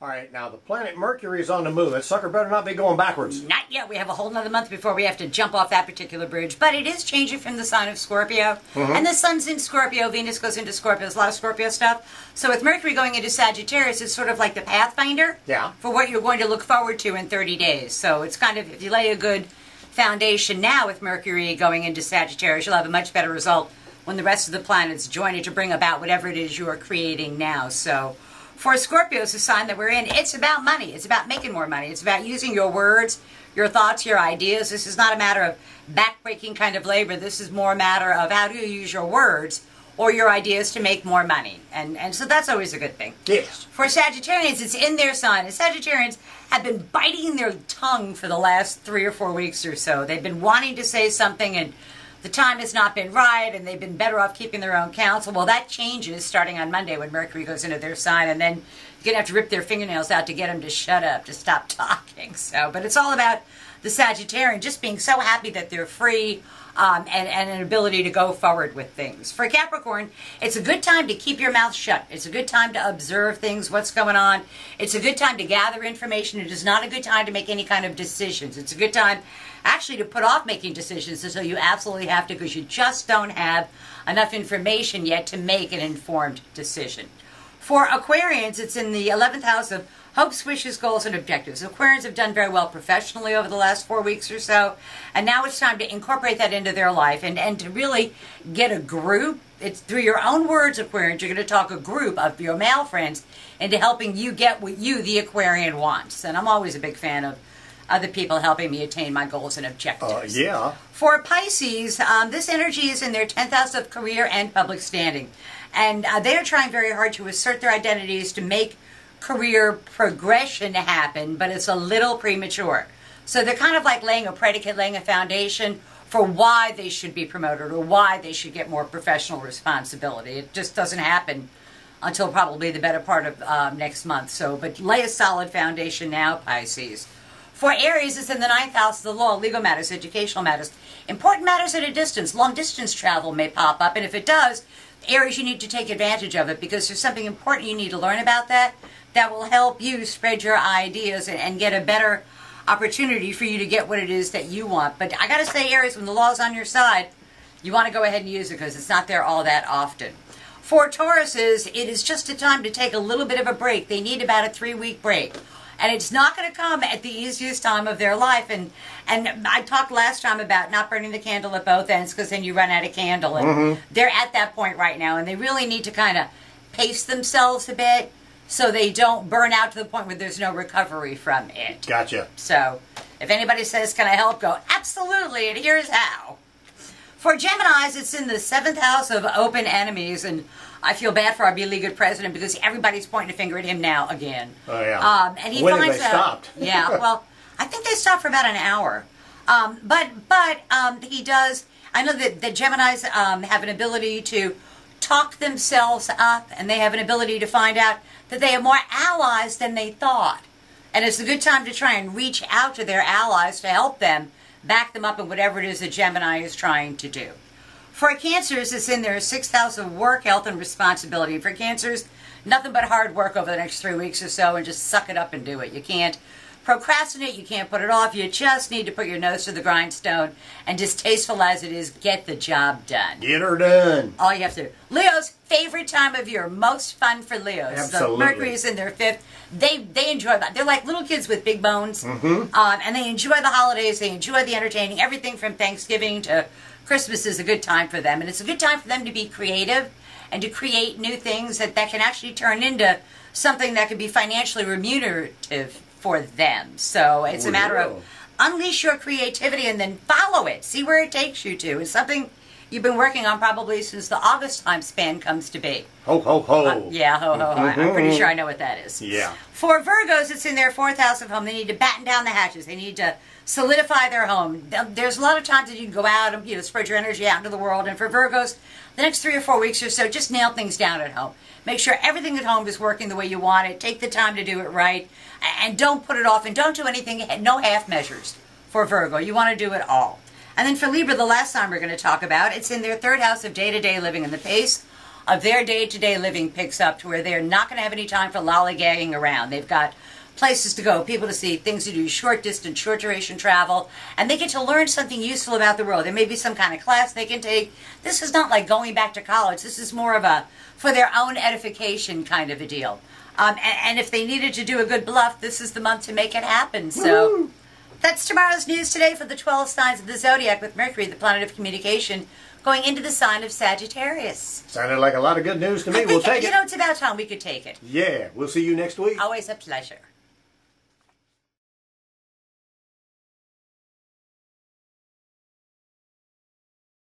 All right, now the planet Mercury is on the move. That sucker better not be going backwards. Not yet. We have a whole nother month before we have to jump off that particular bridge. But it is changing from the sign of Scorpio. And the sun's in Scorpio. Venus goes into Scorpio. There's a lot of Scorpio stuff. So with Mercury going into Sagittarius, it's sort of like the pathfinder for what you're going to look forward to in 30 days. So it's kind of, if you lay a good foundation now with Mercury going into Sagittarius, you'll have a much better result when the rest of the planets join it to bring about whatever it is you are creating now. So for Scorpio, it's a sign that we're in. It's about money. It's about making more money. It's about using your words, your thoughts, your ideas. This is not a matter of backbreaking kind of labor. This is more a matter of how do you use your words or your ideas to make more money. And so that's always a good thing. Yes. For Sagittarians, it's in their sign. And Sagittarians have been biting their tongue for the last 3 or 4 weeks or so. They've been wanting to say something and the time has not been right, and they've been better off keeping their own counsel. Well, that changes starting on Monday when Mercury goes into their sign, and then you're going to have to rip their fingernails out to get them to shut up, to stop talking. So, but it's all about the Sagittarian just being so happy that they're free and an ability to go forward with things. For Capricorn, it's a good time to keep your mouth shut. It's a good time to observe things, what's going on. It's a good time to gather information. It is not a good time to make any kind of decisions. It's a good time actually to put off making decisions until you absolutely have to, because you just don't have enough information yet to make an informed decision. For Aquarians, it's in the 11th house of hopes, wishes, goals, and objectives. Aquarians have done very well professionally over the last 4 weeks or so, and now it's time to incorporate that into their life and to really get a group. It's through your own words, Aquarians, you're going to talk a group of your male friends into helping you get what you, the Aquarian, wants. And I'm always a big fan of other people helping me attain my goals and objectives. Yeah. For Pisces, this energy is in their 10th house of career and public standing. And they are trying very hard to assert their identities to make career progression happen, but it's a little premature. So they're kind of like laying a predicate, laying a foundation for why they should be promoted or why they should get more professional responsibility. It just doesn't happen until probably the better part of next month. So, but lay a solid foundation now, Pisces. For Aries, it's in the 9th house of the law, legal matters, educational matters. Important matters at a distance. Long-distance travel may pop up, and if it does, Aries, you need to take advantage of it because there's something important you need to learn about that will help you spread your ideas and get a better opportunity for you to get what it is that you want. But I got to say, Aries, when the law's on your side, you want to go ahead and use it because it's not there all that often. For Tauruses, it is just a time to take a little bit of a break. They need about a 3-week break. And it's not going to come at the easiest time of their life. And I talked last time about not burning the candle at both ends because then you run out of candle. And they're at that point right now. And they really need to kind of pace themselves a bit so they don't burn out to the point where there's no recovery from it. Gotcha. So if anybody says, can I help? Go, absolutely, and here's how. For Geminis, it's in the 7th house of open enemies. And I feel bad for our beleaguered president because everybody's pointing a finger at him now again. Oh, yeah. And he when finds have they stopped? Yeah, well, I think they stopped for about an hour. But he does, I know that the Geminis have an ability to talk themselves up, and they have an ability to find out that they have more allies than they thought. And it's a good time to try and reach out to their allies to help them, back them up in whatever it is that Gemini is trying to do. For Cancers, it's in their 6th house of work, health, and responsibility. For Cancers, nothing but hard work over the next 3 weeks or so and just suck it up and do it. You can't procrastinate, you can't put it off. You just need to put your nose to the grindstone and, distasteful as it is, get the job done. Get her done. All you have to do. Leo's favorite time of year, most fun for Leos. Absolutely. The Mercury is in their 5th. They enjoy that. They're like little kids with big bones. And they enjoy the holidays. They enjoy the entertaining. Everything from Thanksgiving to Christmas is a good time for them. And it's a good time for them to be creative and to create new things that can actually turn into something that can be financially remunerative for them. So it's a matter of unleash your creativity and then follow it. See where it takes you to. It's something you've been working on probably since the August time span comes to be. Ho, ho, ho. Yeah, ho, ho, ho. I'm pretty sure I know what that is. Yeah. For Virgos, it's in their 4th house of home. They need to batten down the hatches. They need to solidify their home. There's a lot of times that you can go out and spread your energy out into the world. And for Virgos, the next 3 or 4 weeks or so, just nail things down at home. Make sure everything at home is working the way you want it. Take the time to do it right. And don't put it off. And don't do anything, no half measures for Virgo. You want to do it all. And then for Libra, the last sign we're going to talk about, it's in their 3rd house of day-to-day living and the pace of their day-to-day living picks up to where they're not going to have any time for lollygagging around. They've got places to go, people to see, things to do, short distance, short duration travel, and they get to learn something useful about the world. There may be some kind of class they can take. This is not like going back to college. This is more of a for their own edification kind of a deal. And if they needed to do a good bluff, this is the month to make it happen. So Woo-hoo! That's tomorrow's news today for the 12 signs of the zodiac with Mercury, the planet of communication, going into the sign of Sagittarius. Sounded like a lot of good news to me. We'll take it. You know, it's about time we could take it. Yeah, we'll see you next week. Always a pleasure.